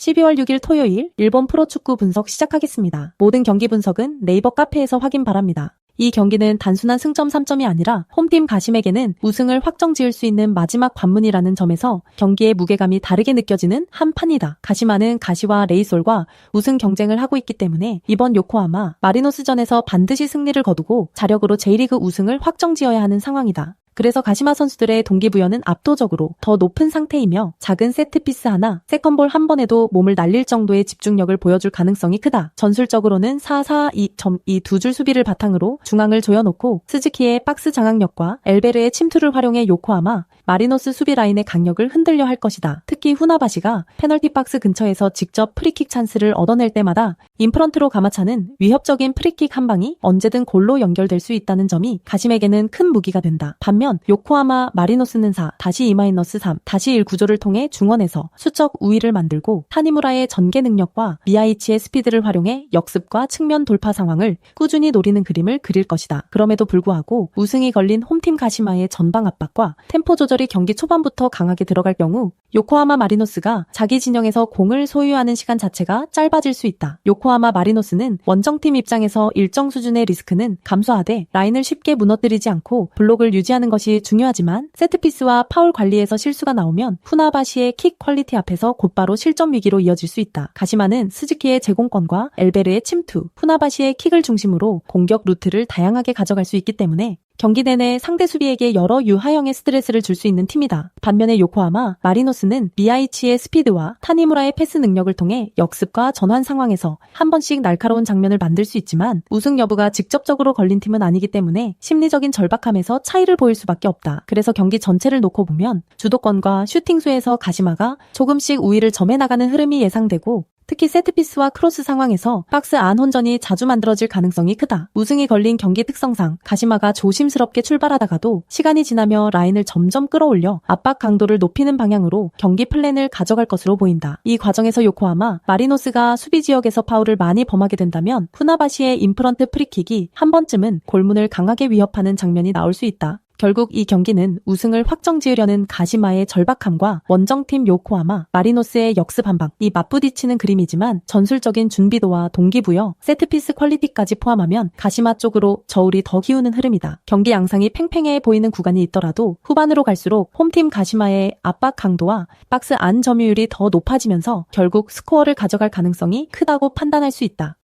12월 6일 토요일 일본 프로축구 분석 시작하겠습니다. 모든 경기 분석은 네이버 카페에서 확인 바랍니다. 이 경기는 단순한 승점 3점이 아니라 홈팀 가심에게는 우승을 확정지을 수 있는 마지막 관문이라는 점에서 경기의 무게감이 다르게 느껴지는 한 판이다. 가시마는 가시와 레이솔과 우승 경쟁을 하고 있기 때문에 이번 요코하마 마리노스전에서 반드시 승리를 거두고 자력으로 J리그 우승을 확정지어야 하는 상황이다. 그래서 가시마 선수들의 동기부여는 압도적으로 더 높은 상태이며 작은 세트피스 하나, 세컨볼 한 번에도 몸을 날릴 정도의 집중력을 보여줄 가능성이 크다. 전술적으로는 4-4-2 두 줄 수비를 바탕으로 중앙을 조여놓고 스즈키의 박스 장악력과 엘베르의 침투를 활용해 요코하마 마리노스 수비 라인의 강력을 흔들려 할 것이다. 특히 후나바시가 페널티 박스 근처에서 직접 프리킥 찬스를 얻어낼 때마다 인프런트로 감아차는 위협적인 프리킥 한 방이 언제든 골로 연결될 수 있다는 점이 가심에게는 큰 무기가 된다. 반면 요코하마 마리노스는 4-2-3 -1 구조를 통해 중원에서 수적 우위를 만들고 타니무라의 전개 능력과 미야이치의 스피드를 활용해 역습과 측면 돌파 상황을 꾸준히 노리는 그림을 그릴 것이다. 그럼에도 불구하고 우승이 걸린 홈팀 가시마의 전방 압박과 템포 조절이 경기 초반부터 강하게 들어갈 경우 요코하마 마리노스가 자기 진영에서 공을 소유하는 시간 자체가 짧아질 수 있다. 요코하마 마리노스는 원정팀 입장에서 일정 수준의 리스크는 감소하되 라인을 쉽게 무너뜨리지 않고 블록을 유지하는 것이 중요하지만 세트피스와 파울 관리에서 실수가 나오면 후나바시의 킥 퀄리티 앞에서 곧바로 실점 위기로 이어질 수 있다. 가시마는 스즈키의 제공권과 엘베르의 침투, 후나바시의 킥을 중심으로 공격 루트를 다양하게 가져갈 수 있기 때문에 경기 내내 상대 수비에게 여러 유하형의 스트레스를 줄 수 있는 팀이다. 반면에 요코하마 마리노스는 미야이치의 스피드와 타니무라의 패스 능력을 통해 역습과 전환 상황에서 한 번씩 날카로운 장면을 만들 수 있지만 우승 여부가 직접적으로 걸린 팀은 아니기 때문에 심리적인 절박함에서 차이를 보일 수밖에 없다. 그래서 경기 전체를 놓고 보면 주도권과 슈팅 수에서 가시마가 조금씩 우위를 점해 나가는 흐름이 예상되고 특히 세트피스와 크로스 상황에서 박스 안 혼전이 자주 만들어질 가능성이 크다. 우승이 걸린 경기 특성상 가시마가 조심스럽게 출발하다가도 시간이 지나며 라인을 점점 끌어올려 압박 강도를 높이는 방향으로 경기 플랜을 가져갈 것으로 보인다. 이 과정에서 요코하마 마리노스가 수비 지역에서 파울을 많이 범하게 된다면 후나바시의 인프런트 프리킥이 한 번쯤은 골문을 강하게 위협하는 장면이 나올 수 있다. 결국 이 경기는 우승을 확정지으려는 가시마의 절박함과 원정팀 요코하마 마리노스의 역습 한방 이 맞부딪히는 그림이지만 전술적인 준비도와 동기부여, 세트피스 퀄리티까지 포함하면 가시마 쪽으로 저울이 더 기우는 흐름이다. 경기 양상이 팽팽해 보이는 구간이 있더라도 후반으로 갈수록 홈팀 가시마의 압박 강도와 박스 안 점유율이 더 높아지면서 결국 스코어를 가져갈 가능성이 크다고 판단할 수 있다.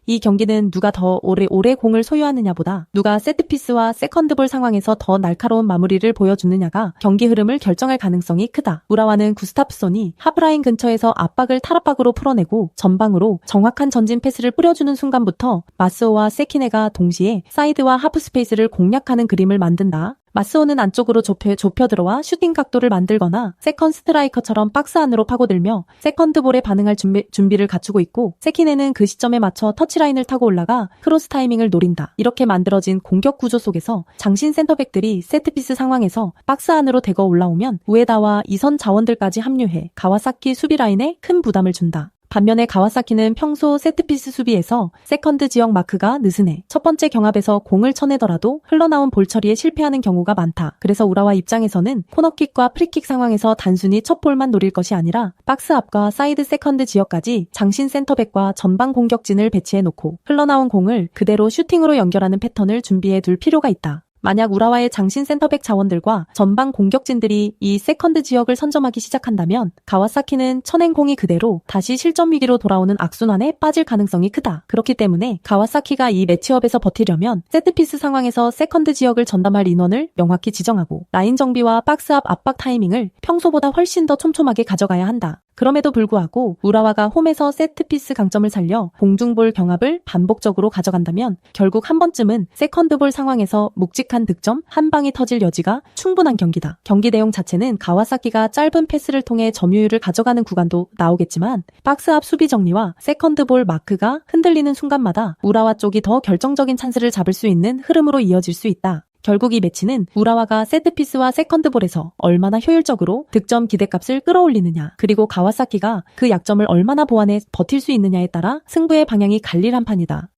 이 경기는 누가 더 오래 공을 소유하느냐보다 누가 세트피스와 세컨드볼 상황에서 더 날카로운 마무리를 보여주느냐가 경기 흐름을 결정할 가능성이 크다. 우라와는 구스타프손이 하프라인 근처에서 압박을 탈압박으로 풀어내고 전방으로 정확한 전진 패스를 뿌려주는 순간부터 마스오와 세키네가 동시에 사이드와 하프 스페이스를 공략하는 그림을 만든다. 마스오는 안쪽으로 좁혀 들어와 슈팅 각도를 만들거나 세컨 스트라이커처럼 박스 안으로 파고들며 세컨드볼에 반응할 준비를 갖추고 있고 세키네는 그 시점에 맞춰 터치라인을 타고 올라가 크로스 타이밍을 노린다. 이렇게 만들어진 공격 구조 속에서 장신 센터백들이 세트피스 상황에서 박스 안으로 대거 올라오면 우에다와 이선 자원들까지 합류해 가와사키 수비 라인에 큰 부담을 준다. 반면에 가와사키는 평소 세트피스 수비에서 세컨드 지역 마크가 느슨해 첫 번째 경합에서 공을 쳐내더라도 흘러나온 볼 처리에 실패하는 경우가 많다. 그래서 우라와 입장에서는 코너킥과 프리킥 상황에서 단순히 첫 볼만 노릴 것이 아니라 박스 앞과 사이드 세컨드 지역까지 장신 센터백과 전방 공격진을 배치해놓고 흘러나온 공을 그대로 슈팅으로 연결하는 패턴을 준비해 둘 필요가 있다. 만약 우라와의 장신 센터백 자원들과 전방 공격진들이 이 세컨드 지역을 선점하기 시작한다면 가와사키는 쳐낸 공이 그대로 다시 실점 위기로 돌아오는 악순환에 빠질 가능성이 크다. 그렇기 때문에 가와사키가 이 매치업에서 버티려면 세트피스 상황에서 세컨드 지역을 전담할 인원을 명확히 지정하고 라인 정비와 박스 앞 압박 타이밍을 평소보다 훨씬 더 촘촘하게 가져가야 한다. 그럼에도 불구하고 우라와가 홈에서 세트피스 강점을 살려 공중볼 경합을 반복적으로 가져간다면 결국 한 번쯤은 세컨드볼 상황에서 묵직한 득점 한 방이 터질 여지가 충분한 경기다. 경기 내용 자체는 가와사키가 짧은 패스를 통해 점유율을 가져가는 구간도 나오겠지만 박스 앞 수비 정리와 세컨드볼 마크가 흔들리는 순간마다 우라와 쪽이 더 결정적인 찬스를 잡을 수 있는 흐름으로 이어질 수 있다. 결국 이 매치는 우라와가 세트피스와 세컨드볼에서 얼마나 효율적으로 득점 기대값을 끌어올리느냐, 그리고 가와사키가 그 약점을 얼마나 보완해 버틸 수 있느냐에 따라 승부의 방향이 갈릴 한 판이다.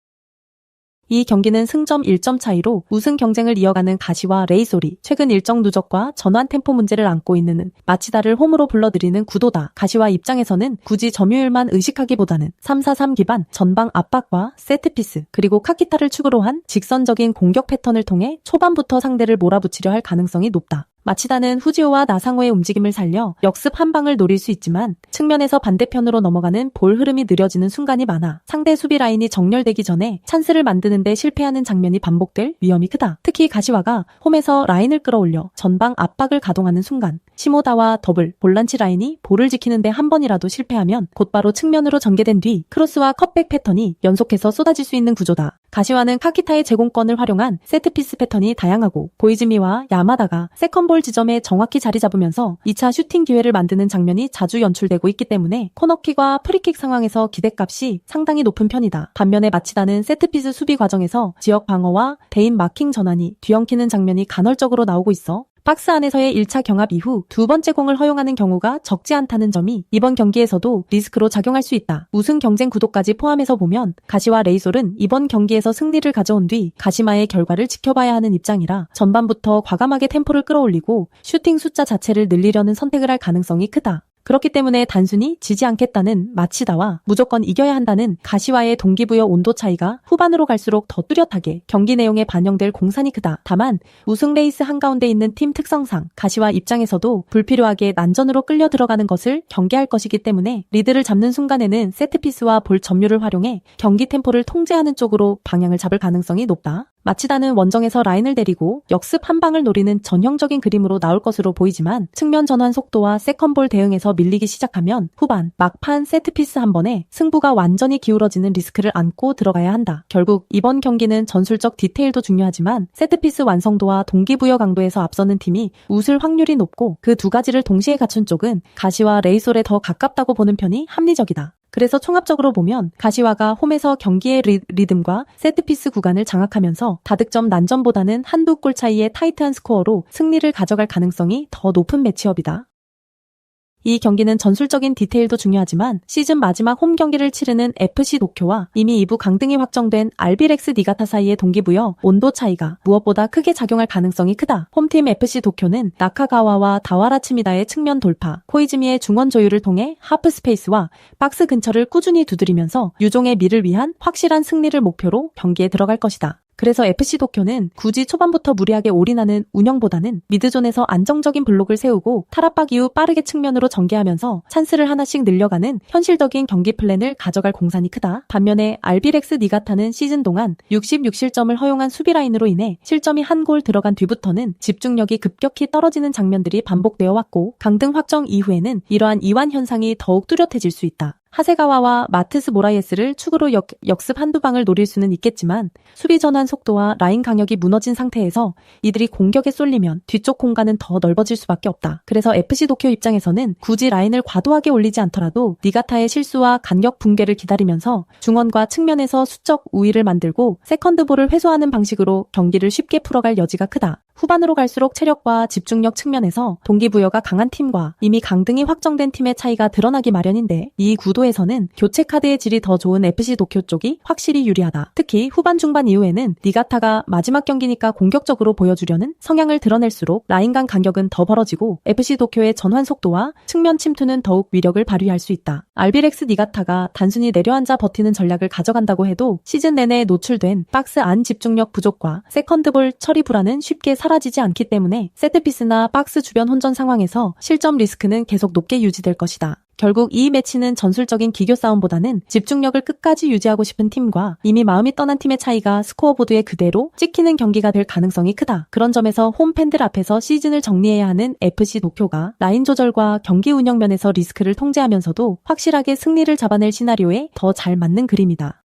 이 경기는 승점 1점 차이로 우승 경쟁을 이어가는 가시와 레이솔이 최근 일정 누적과 전환 템포 문제를 안고 있는 마치다를 홈으로 불러들이는 구도다. 가시와 입장에서는 굳이 점유율만 의식하기보다는 3-4-3 기반 전방 압박과 세트피스 그리고 카키타를 축으로 한 직선적인 공격 패턴을 통해 초반부터 상대를 몰아붙이려 할 가능성이 높다. 마치다는 후지오와 나상호의 움직임을 살려 역습 한 방을 노릴 수 있지만 측면에서 반대편으로 넘어가는 볼 흐름이 느려지는 순간이 많아 상대 수비 라인이 정렬되기 전에 찬스를 만드는데 실패하는 장면이 반복될 위험이 크다. 특히 가시와가 홈에서 라인을 끌어올려 전방 압박을 가동하는 순간 시모다와 더블, 볼란치 라인이 볼을 지키는데 한 번이라도 실패하면 곧바로 측면으로 전개된 뒤 크로스와 컷백 패턴이 연속해서 쏟아질 수 있는 구조다. 가시와는 카키타의 제공권을 활용한 세트피스 패턴이 다양하고 고이즈미와 야마다가 세컨볼 지점에 정확히 자리 잡으면서 2차 슈팅 기회를 만드는 장면이 자주 연출되고 있기 때문에 코너킥과 프리킥 상황에서 기대값이 상당히 높은 편이다. 반면에 마치다는 세트피스 수비 과정에서 지역 방어와 대인 마킹 전환이 뒤엉키는 장면이 간헐적으로 나오고 있어 박스 안에서의 1차 경합 이후 두 번째 공을 허용하는 경우가 적지 않다는 점이 이번 경기에서도 리스크로 작용할 수 있다. 우승 경쟁 구도까지 포함해서 보면 가시와 레이솔은 이번 경기에서 승리를 가져온 뒤 가시마의 결과를 지켜봐야 하는 입장이라 전반부터 과감하게 템포를 끌어올리고 슈팅 숫자 자체를 늘리려는 선택을 할 가능성이 크다. 그렇기 때문에 단순히 지지 않겠다는 마치다와 무조건 이겨야 한다는 가시와의 동기부여 온도 차이가 후반으로 갈수록 더 뚜렷하게 경기 내용에 반영될 공산이 크다. 다만 우승 레이스 한가운데 있는 팀 특성상 가시와 입장에서도 불필요하게 난전으로 끌려 들어가는 것을 경계할 것이기 때문에 리드를 잡는 순간에는 세트피스와 볼 점유를 활용해 경기 템포를 통제하는 쪽으로 방향을 잡을 가능성이 높다. 마치다는 원정에서 라인을 데리고 역습 한 방을 노리는 전형적인 그림으로 나올 것으로 보이지만 측면 전환 속도와 세컨볼 대응에서 밀리기 시작하면 후반 막판 세트피스 한 번에 승부가 완전히 기울어지는 리스크를 안고 들어가야 한다. 결국 이번 경기는 전술적 디테일도 중요하지만 세트피스 완성도와 동기부여 강도에서 앞서는 팀이 웃을 확률이 높고 그 두 가지를 동시에 갖춘 쪽은 가시와 레이솔에 더 가깝다고 보는 편이 합리적이다. 그래서 총합적으로 보면 가시와가 홈에서 경기의 리듬과 세트피스 구간을 장악하면서 다득점 난점보다는 한두 골 차이의 타이트한 스코어로 승리를 가져갈 가능성이 더 높은 매치업이다. 이 경기는 전술적인 디테일도 중요하지만 시즌 마지막 홈 경기를 치르는 FC 도쿄와 이미 2부 강등이 확정된 알비렉스 니가타 사이의 동기부여 온도 차이가 무엇보다 크게 작용할 가능성이 크다. 홈팀 FC 도쿄는 나카가와와 다와라츠미다의 측면 돌파, 코이즈미의 중원 조율을 통해 하프 스페이스와 박스 근처를 꾸준히 두드리면서 유종의 미를 위한 확실한 승리를 목표로 경기에 들어갈 것이다. 그래서 FC 도쿄는 굳이 초반부터 무리하게 올인하는 운영보다는 미드존에서 안정적인 블록을 세우고 탈압박 이후 빠르게 측면으로 전개하면서 찬스를 하나씩 늘려가는 현실적인 경기 플랜을 가져갈 공산이 크다. 반면에 알비렉스 니가타는 시즌 동안 66실점을 허용한 수비 라인으로 인해 실점이 한 골 들어간 뒤부터는 집중력이 급격히 떨어지는 장면들이 반복되어 왔고 강등 확정 이후에는 이러한 이완 현상이 더욱 뚜렷해질 수 있다. 하세가와와 마트스 모라이에스를 축으로 역습 한두 방을 노릴 수는 있겠지만 수비 전환 속도와 라인 강력이 무너진 상태에서 이들이 공격에 쏠리면 뒤쪽 공간은 더 넓어질 수밖에 없다. 그래서 FC 도쿄 입장에서는 굳이 라인을 과도하게 올리지 않더라도 니가타의 실수와 간격 붕괴를 기다리면서 중원과 측면에서 수적 우위를 만들고 세컨드볼을 회수하는 방식으로 경기를 쉽게 풀어갈 여지가 크다. 후반으로 갈수록 체력과 집중력 측면에서 동기부여가 강한 팀과 이미 강등이 확정된 팀의 차이가 드러나기 마련인데 이 구도에서는 교체 카드의 질이 더 좋은 FC 도쿄 쪽이 확실히 유리하다. 특히 후반 중반 이후에는 니가타가 마지막 경기니까 공격적으로 보여주려는 성향을 드러낼수록 라인 간 간격은 더 벌어지고 FC 도쿄의 전환 속도와 측면 침투는 더욱 위력을 발휘할 수 있다. 알비렉스 니가타가 단순히 내려앉아 버티는 전략을 가져간다고 해도 시즌 내내 노출된 박스 안 집중력 부족과 세컨드볼 처리 불안은 쉽게 사라지지 않기 때문에 세트피스나 박스 주변 혼전 상황에서 실점 리스크는 계속 높게 유지될 것이다. 결국 이 매치는 전술적인 기교 싸움보다는 집중력을 끝까지 유지하고 싶은 팀과 이미 마음이 떠난 팀의 차이가 스코어보드에 그대로 찍히는 경기가 될 가능성이 크다. 그런 점에서 홈 팬들 앞에서 시즌을 정리해야 하는 FC 도쿄가 라인 조절과 경기 운영 면에서 리스크를 통제하면서도 확실하게 승리를 잡아낼 시나리오에 더 잘 맞는 그림이다.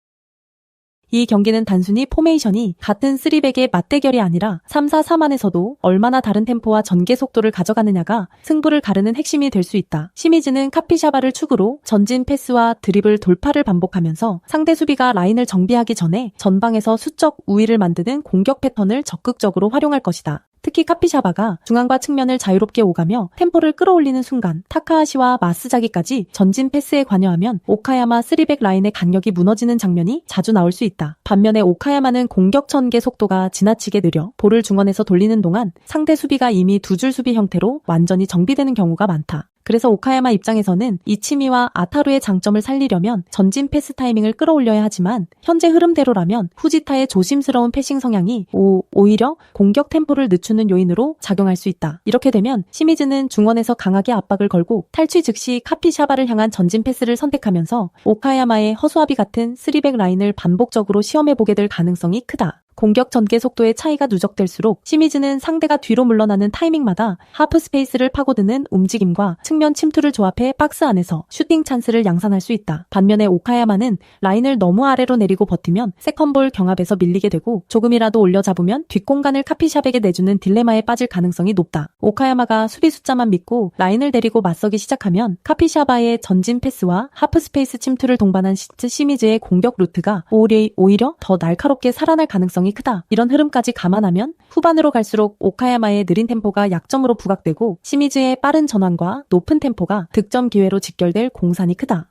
이 경기는 단순히 포메이션이 같은 3백의 맞대결이 아니라 3-4-3 안에서도 얼마나 다른 템포와 전개 속도를 가져가느냐가 승부를 가르는 핵심이 될 수 있다. 시미즈는 카피샤바를 축으로 전진 패스와 드리블 돌파를 반복하면서 상대 수비가 라인을 정비하기 전에 전방에서 수적 우위를 만드는 공격 패턴을 적극적으로 활용할 것이다. 특히 카피샤바가 중앙과 측면을 자유롭게 오가며 템포를 끌어올리는 순간 타카하시와 마스자기까지 전진 패스에 관여하면 오카야마 3백 라인의 강력이 무너지는 장면이 자주 나올 수 있다. 반면에 오카야마는 공격 전개 속도가 지나치게 느려 볼을 중원에서 돌리는 동안 상대 수비가 이미 두 줄 수비 형태로 완전히 정비되는 경우가 많다. 그래서 오카야마 입장에서는 이치미와 아타루의 장점을 살리려면 전진 패스 타이밍을 끌어올려야 하지만 현재 흐름대로라면 후지타의 조심스러운 패싱 성향이 오히려 공격 템포를 늦추는 요인으로 작용할 수 있다. 이렇게 되면 시미즈는 중원에서 강하게 압박을 걸고 탈취 즉시 카피샤바를 향한 전진 패스를 선택하면서 오카야마의 허수아비 같은 3백 라인을 반복적으로 시험해보게 될 가능성이 크다. 공격 전개 속도의 차이가 누적될수록 시미즈는 상대가 뒤로 물러나는 타이밍마다 하프 스페이스를 파고드는 움직임과 측면 침투를 조합해 박스 안에서 슈팅 찬스를 양산할 수 있다. 반면에 오카야마는 라인을 너무 아래로 내리고 버티면 세컨볼 경합에서 밀리게 되고 조금이라도 올려 잡으면 뒷공간을 카피샵에게 내주는 딜레마에 빠질 가능성이 높다. 오카야마가 수비 숫자만 믿고 라인을 내리고 맞서기 시작하면 카피샤바의 전진 패스와 하프 스페이스 침투를 동반한 시미즈의 공격 루트가 오히려 더 날카롭게 살아날 가능성이 크다. 이런 흐름까지 감안하면 후반으로 갈수록 오카야마의 느린 템포가 약점으로 부각되고 시미즈의 빠른 전환과 높은 템포가 득점 기회로 직결될 공산이 크다.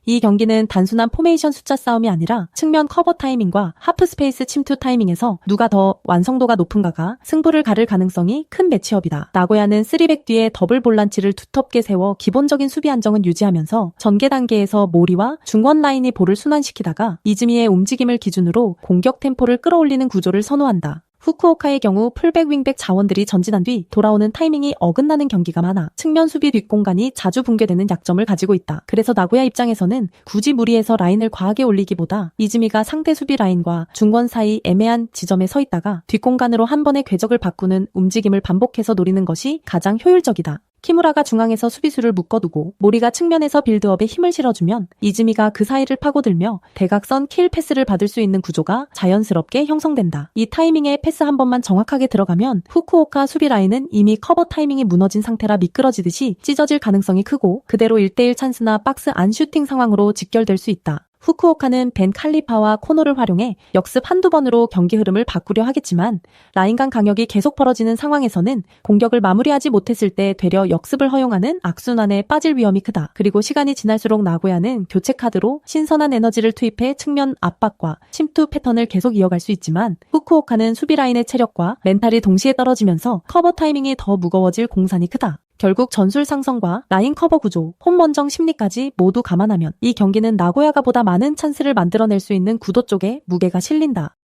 이 경기는 단순한 포메이션 숫자 싸움이 아니라 측면 커버 타이밍과 하프 스페이스 침투 타이밍에서 누가 더 완성도가 높은가가 승부를 가를 가능성이 큰 매치업이다. 나고야는 3백 뒤에 더블 볼란치를 두텁게 세워 기본적인 수비 안정은 유지하면서 전개 단계에서 모리와 중원 라인이 볼을 순환시키다가 이즈미의 움직임을 기준으로 공격 템포를 끌어올리는 구조를 선호한다. 후쿠오카의 경우 풀백 윙백 자원들이 전진한 뒤 돌아오는 타이밍이 어긋나는 경기가 많아 측면 수비 뒷공간이 자주 붕괴되는 약점을 가지고 있다. 그래서 나고야 입장에서는 굳이 무리해서 라인을 과하게 올리기보다 이즈미가 상대 수비 라인과 중원 사이 애매한 지점에 서 있다가 뒷공간으로 한 번의 궤적을 바꾸는 움직임을 반복해서 노리는 것이 가장 효율적이다. 키무라가 중앙에서 수비수를 묶어두고 모리가 측면에서 빌드업에 힘을 실어주면 이즈미가 그 사이를 파고들며 대각선 킬 패스를 받을 수 있는 구조가 자연스럽게 형성된다. 이 타이밍에 패스 한 번만 정확하게 들어가면 후쿠오카 수비 라인은 이미 커버 타이밍이 무너진 상태라 미끄러지듯이 찢어질 가능성이 크고 그대로 1대1 찬스나 박스 안 슈팅 상황으로 직결될 수 있다. 후쿠오카는 벤 칼리파와 코너를 활용해 역습 한두 번으로 경기 흐름을 바꾸려 하겠지만 라인 간 강역이 계속 벌어지는 상황에서는 공격을 마무리하지 못했을 때 되려 역습을 허용하는 악순환에 빠질 위험이 크다. 그리고 시간이 지날수록 나고야는 교체 카드로 신선한 에너지를 투입해 측면 압박과 침투 패턴을 계속 이어갈 수 있지만 후쿠오카는 수비 라인의 체력과 멘탈이 동시에 떨어지면서 커버 타이밍이 더 무거워질 공산이 크다. 결국 전술 상성과 라인 커버 구조, 홈원정 심리까지 모두 감안하면 이 경기는 나고야가 보다 많은 찬스를 만들어낼 수 있는 구도 쪽에 무게가 실린다.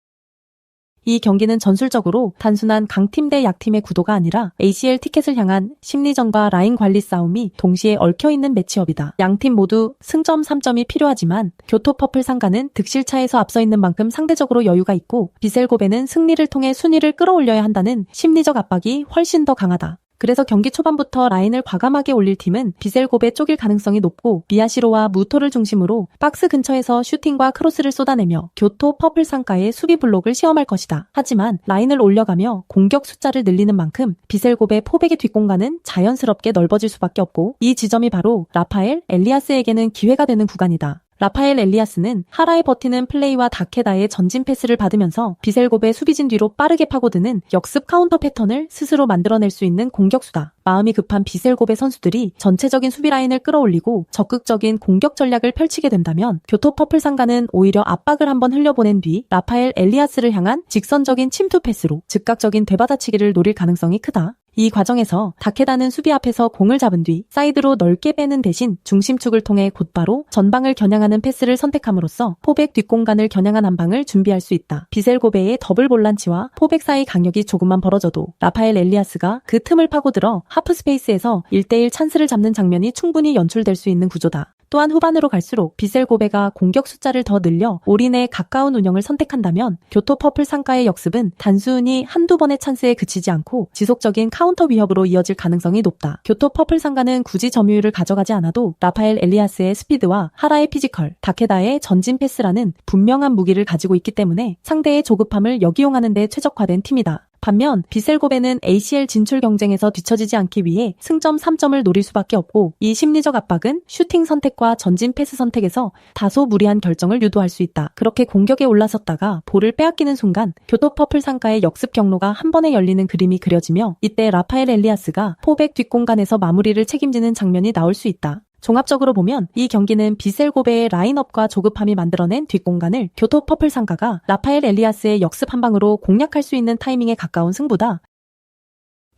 이 경기는 전술적으로 단순한 강팀 대 약팀의 구도가 아니라 ACL 티켓을 향한 심리전과 라인 관리 싸움이 동시에 얽혀있는 매치업이다. 양팀 모두 승점 3점이 필요하지만 교토 퍼플 상가는 득실차에서 앞서 있는 만큼 상대적으로 여유가 있고 비셀고베는 승리를 통해 순위를 끌어올려야 한다는 심리적 압박이 훨씬 더 강하다. 그래서 경기 초반부터 라인을 과감하게 올릴 팀은 비셀고베 쪽일 가능성이 높고 미야시로와 무토를 중심으로 박스 근처에서 슈팅과 크로스를 쏟아내며 교토 퍼플 상가의 수비 블록을 시험할 것이다. 하지만 라인을 올려가며 공격 숫자를 늘리는 만큼 비셀고베 포백의 뒷공간은 자연스럽게 넓어질 수밖에 없고 이 지점이 바로 라파엘 엘리아스에게는 기회가 되는 구간이다. 라파엘 엘리아스는 하라에 버티는 플레이와 다케다의 전진 패스를 받으면서 비셀고베 수비진 뒤로 빠르게 파고드는 역습 카운터 패턴을 스스로 만들어낼 수 있는 공격수다. 마음이 급한 비셀고베 선수들이 전체적인 수비 라인을 끌어올리고 적극적인 공격 전략을 펼치게 된다면 교토 퍼플 상가는 오히려 압박을 한번 흘려보낸 뒤 라파엘 엘리아스를 향한 직선적인 침투 패스로 즉각적인 되받아치기를 노릴 가능성이 크다. 이 과정에서 다케다는 수비 앞에서 공을 잡은 뒤 사이드로 넓게 빼는 대신 중심축을 통해 곧바로 전방을 겨냥하는 패스를 선택함으로써 포백 뒷공간을 겨냥한 한 방을 준비할 수 있다. 비셀고베의 더블 볼란치와 포백 사이 간격이 조금만 벌어져도 라파엘 엘리아스가 그 틈을 파고들어 하프 스페이스에서 1대1 찬스를 잡는 장면이 충분히 연출될 수 있는 구조다. 또한 후반으로 갈수록 비셀고베가 공격 숫자를 더 늘려 올인에 가까운 운영을 선택한다면 교토 퍼플 상가의 역습은 단순히 한두 번의 찬스에 그치지 않고 지속적인 카운터 위협으로 이어질 가능성이 높다. 교토 퍼플 상가는 굳이 점유율을 가져가지 않아도 라파엘 엘리아스의 스피드와 하라의 피지컬, 다케다의 전진 패스라는 분명한 무기를 가지고 있기 때문에 상대의 조급함을 역이용하는 데 최적화된 팀이다. 반면 비셀고베는 ACL 진출 경쟁에서 뒤처지지 않기 위해 승점 3점을 노릴 수밖에 없고 이 심리적 압박은 슈팅 선택과 전진 패스 선택에서 다소 무리한 결정을 유도할 수 있다. 그렇게 공격에 올라섰다가 볼을 빼앗기는 순간 교토 퍼플 상가의 역습 경로가 한 번에 열리는 그림이 그려지며 이때 라파엘 엘리아스가 포백 뒷공간에서 마무리를 책임지는 장면이 나올 수 있다. 종합적으로 보면 이 경기는 비셀고베의 라인업과 조급함이 만들어낸 뒷공간을 교토 퍼플 상가가 라파엘 엘리아스의 역습 한 방으로 공략할 수 있는 타이밍에 가까운 승부다.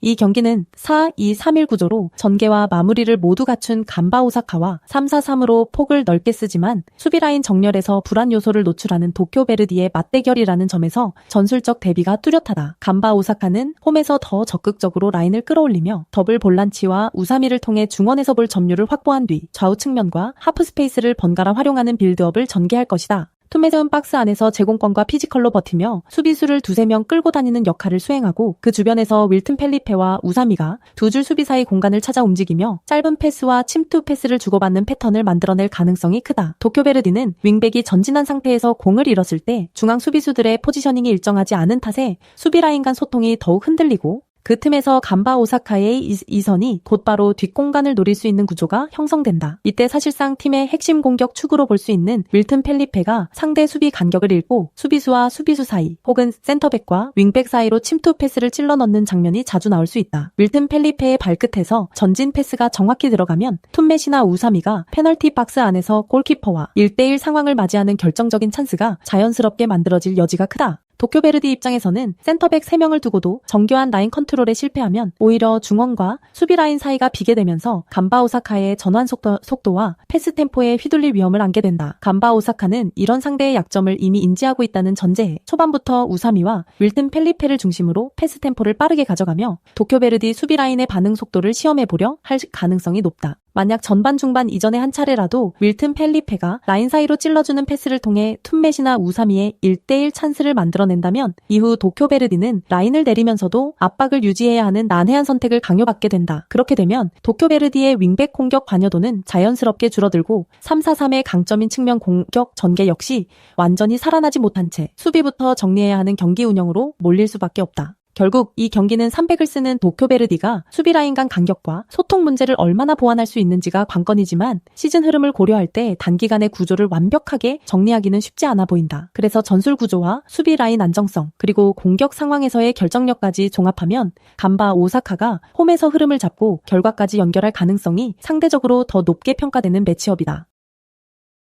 이 경기는 4-2-3-1 구조로 전개와 마무리를 모두 갖춘 간바 오사카와 3-4-3으로 폭을 넓게 쓰지만 수비라인 정렬에서 불안 요소를 노출하는 도쿄 베르디의 맞대결이라는 점에서 전술적 대비가 뚜렷하다. 간바 오사카는 홈에서 더 적극적으로 라인을 끌어올리며 더블 볼란치와 우사미를 통해 중원에서 볼 점유를 확보한 뒤 좌우 측면과 하프 스페이스를 번갈아 활용하는 빌드업을 전개할 것이다. 틈에 세운 박스 안에서 제공권과 피지컬로 버티며 수비수를 2-3명 끌고 다니는 역할을 수행하고 그 주변에서 윌튼 펠리페와 우사미가 두 줄 수비 사이 공간을 찾아 움직이며 짧은 패스와 침투 패스를 주고받는 패턴을 만들어낼 가능성이 크다. 도쿄 베르디는 윙백이 전진한 상태에서 공을 잃었을 때 중앙 수비수들의 포지셔닝이 일정하지 않은 탓에 수비 라인 간 소통이 더욱 흔들리고 그 틈에서 간바 오사카의 이선이 곧바로 뒷공간을 노릴 수 있는 구조가 형성된다. 이때 사실상 팀의 핵심 공격 축으로 볼 수 있는 윌튼 펠리페가 상대 수비 간격을 읽고 수비수와 수비수 사이 혹은 센터백과 윙백 사이로 침투 패스를 찔러 넣는 장면이 자주 나올 수 있다. 윌튼 펠리페의 발끝에서 전진 패스가 정확히 들어가면 툰메시나 우사미가 페널티 박스 안에서 골키퍼와 1대1 상황을 맞이하는 결정적인 찬스가 자연스럽게 만들어질 여지가 크다. 도쿄 베르디 입장에서는 센터백 3명을 두고도 정교한 라인 컨트롤에 실패하면 오히려 중원과 수비 라인 사이가 비게 되면서 간바 오사카의 전환 속도와 패스 템포에 휘둘릴 위험을 안게 된다. 간바 오사카는 이런 상대의 약점을 이미 인지하고 있다는 전제에 초반부터 우사미와 윌튼 펠리페를 중심으로 패스 템포를 빠르게 가져가며 도쿄 베르디 수비 라인의 반응 속도를 시험해보려 할 가능성이 높다. 만약 전반 중반 이전에 한 차례라도 윌튼 펠리페가 라인 사이로 찔러주는 패스를 통해 툰메시나 우사미의 1대1 찬스를 만들어낸다면 이후 도쿄 베르디는 라인을 내리면서도 압박을 유지해야 하는 난해한 선택을 강요받게 된다. 그렇게 되면 도쿄 베르디의 윙백 공격 관여도는 자연스럽게 줄어들고 3-4-3의 강점인 측면 공격 전개 역시 완전히 살아나지 못한 채 수비부터 정리해야 하는 경기 운영으로 몰릴 수밖에 없다. 결국 이 경기는 300을 쓰는 도쿄 베르디가 수비 라인 간 간격과 소통 문제를 얼마나 보완할 수 있는지가 관건이지만 시즌 흐름을 고려할 때 단기간에 구조를 완벽하게 정리하기는 쉽지 않아 보인다. 그래서 전술 구조와 수비 라인 안정성 그리고 공격 상황에서의 결정력까지 종합하면 간바 오사카가 홈에서 흐름을 잡고 결과까지 연결할 가능성이 상대적으로 더 높게 평가되는 매치업이다.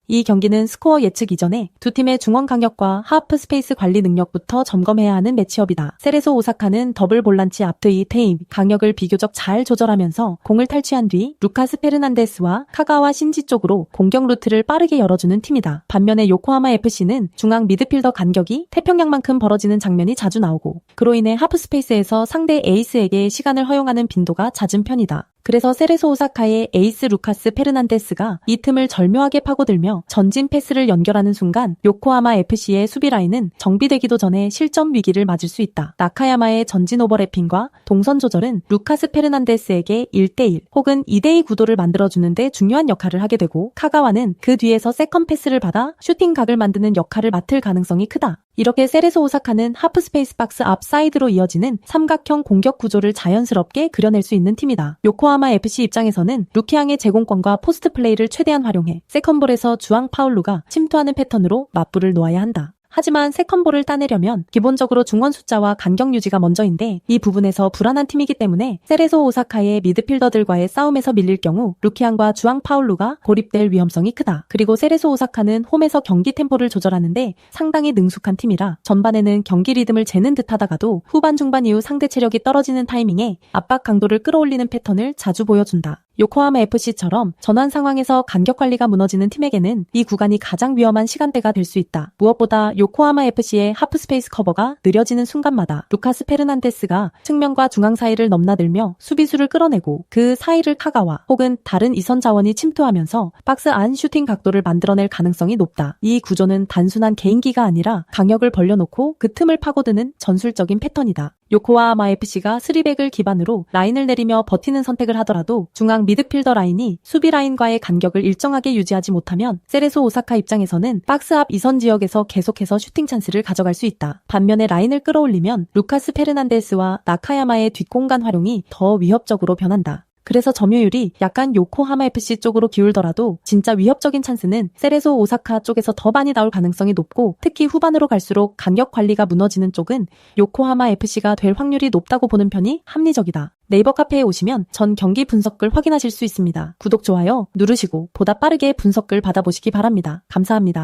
이 경기는 스코어 예측 이전에 두 팀의 중원 강력과 하프 스페이스 관리 능력부터 점검해야 하는 매치업이다. 세레소 오사카는 더블 볼란치 앞트이 테임 강력을 비교적 잘 조절하면서 공을 탈취한 뒤 루카스 페르난데스와 카가와 신지 쪽으로 공격 루트를 빠르게 열어주는 팀이다. 반면에 요코하마 FC는 중앙 미드필더 간격이 태평양만큼 벌어지는 장면이 자주 나오고 그로 인해 하프 스페이스에서 상대 에이스에게 시간을 허용하는 빈도가 잦은 편이다. 그래서 세레소 오사카의 에이스 루카스 페르난데스가 이 틈을 절묘하게 파고들며 전진 패스를 연결하는 순간 요코하마 FC의 수비 라인은 정비되기도 전에 실점 위기를 맞을 수 있다. 나카야마의 전진 오버래핑과 동선 조절은 루카스 페르난데스에게 1대1 혹은 2대2 구도를 만들어주는데 중요한 역할을 하게 되고 카가와는 그 뒤에서 세컨 패스를 받아 슈팅 각을 만드는 역할을 맡을 가능성이 크다. 이렇게 세레소 오사카는 하프 스페이스 박스 앞 사이드로 이어지는 삼각형 공격 구조를 자연스럽게 그려낼 수 있는 팀이다. 요코하마 FC 입장에서는 루키앙의 제공권과 포스트 플레이를 최대한 활용해 세컨볼에서 주앙 파울루가 침투하는 패턴으로 맞불을 놓아야 한다. 하지만 세컨볼을 따내려면 기본적으로 중원 숫자와 간격 유지가 먼저인데 이 부분에서 불안한 팀이기 때문에 세레소 오사카의 미드필더들과의 싸움에서 밀릴 경우 루키안과 주앙 파울루가 고립될 위험성이 크다. 그리고 세레소 오사카는 홈에서 경기 템포를 조절하는데 상당히 능숙한 팀이라 전반에는 경기 리듬을 재는 듯 하다가도 후반 중반 이후 상대 체력이 떨어지는 타이밍에 압박 강도를 끌어올리는 패턴을 자주 보여준다. 요코하마 FC처럼 전환 상황에서 간격 관리가 무너지는 팀에게는 이 구간이 가장 위험한 시간대가 될 수 있다. 무엇보다 요코하마 FC의 하프 스페이스 커버가 느려지는 순간마다 루카스 페르난데스가 측면과 중앙 사이를 넘나들며 수비수를 끌어내고 그 사이를 카가와 혹은 다른 이선 자원이 침투하면서 박스 안 슈팅 각도를 만들어낼 가능성이 높다. 이 구조는 단순한 개인기가 아니라 강역을 벌려놓고 그 틈을 파고드는 전술적인 패턴이다. 요코하마 FC가 3백을 기반으로 라인을 내리며 버티는 선택을 하더라도 중앙 미드필더 라인이 수비 라인과의 간격을 일정하게 유지하지 못하면 세레소 오사카 입장에서는 박스 앞 이선 지역에서 계속해서 슈팅 찬스를 가져갈 수 있다. 반면에 라인을 끌어올리면 루카스 페르난데스와 나카야마의 뒷공간 활용이 더 위협적으로 변한다. 그래서 점유율이 약간 요코하마 FC 쪽으로 기울더라도 진짜 위협적인 찬스는 세레소 오사카 쪽에서 더 많이 나올 가능성이 높고, 특히 후반으로 갈수록 간격 관리가 무너지는 쪽은 요코하마 FC가 될 확률이 높다고 보는 편이 합리적이다. 네이버 카페에 오시면 전 경기 분석글 확인하실 수 있습니다. 구독, 좋아요 누르시고 보다 빠르게 분석글 받아보시기 바랍니다. 감사합니다.